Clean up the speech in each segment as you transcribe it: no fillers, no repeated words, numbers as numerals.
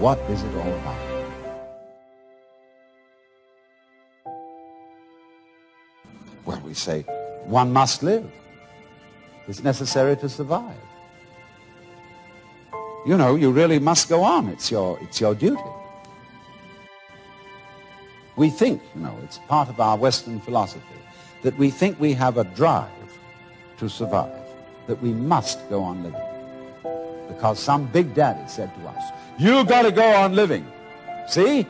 what is it all about? Well, we say, one must live. It's necessary to survive. You know, you really must go on. It's your duty. We think, you know, it's part of our Western philosophy, that we think we have a drive to survive, that we must go on living. Because some big daddy said to us, you got to go on living, see?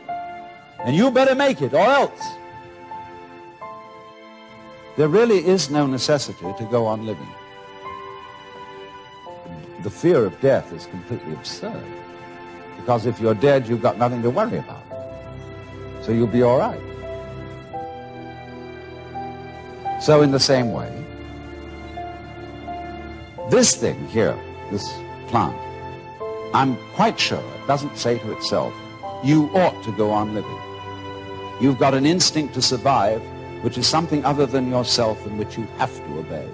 And you better make it, or else. There really is no necessity to go on living. The fear of death is completely absurd. Because if you're dead, you've got nothing to worry about. So you'll be all right. So in the same way, this thing here, this plant, I'm quite sure it doesn't say to itself, you ought to go on living. You've got an instinct to survive, which is something other than yourself and which you have to obey.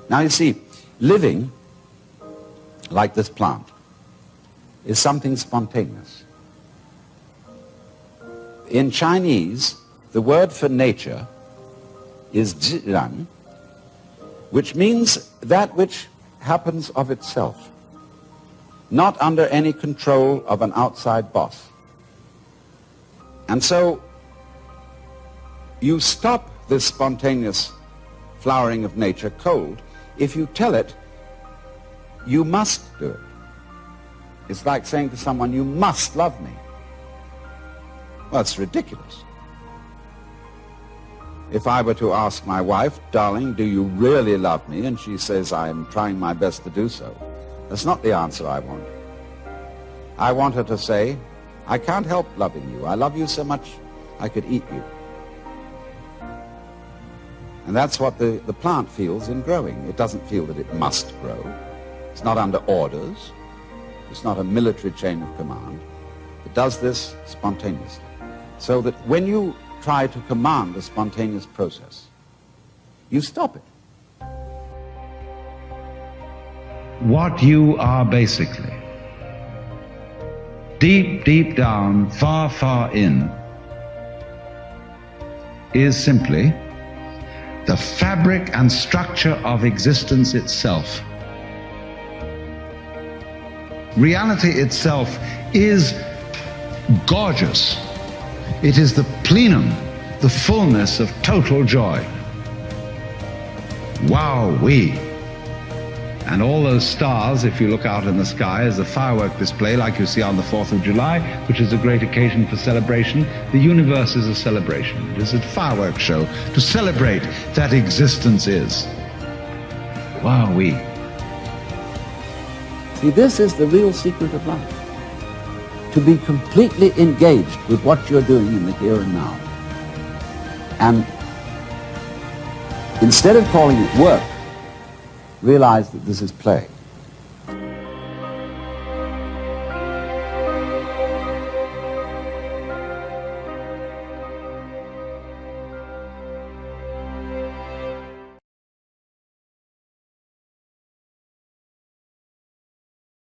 Now you see, living, like this plant, is something spontaneous. In Chinese, the word for nature is zhiran, which means that which happens of itself, not under any control of an outside boss. And so you stop this spontaneous flowering of nature cold if you tell it you must do it. It's like saying to someone, you must love me. Well, it's ridiculous. If I were to ask my wife, darling, do you really love me? And she says, I'm trying my best to do so. That's not the answer I want. I want her to say, I can't help loving you. I love you so much I could eat you. And that's what the plant feels in growing. It doesn't feel that it must grow. It's not under orders. It's not a military chain of command. It does this spontaneously. So that when you try to command a spontaneous process, you stop it. What you are basically, deep, deep down, far, far in, is simply the fabric and structure of existence itself. Reality itself is gorgeous. It is the plenum, the fullness of total joy. Wow-wee. And all those stars, if you look out in the sky, as a firework display like you see on the 4th of July, which is a great occasion for celebration. The universe is a celebration. It is a fireworks show to celebrate that existence is. Wow-wee. See, this is the real secret of life. To be completely engaged with what you're doing in the here and now. And instead of calling it work, realize that this is play.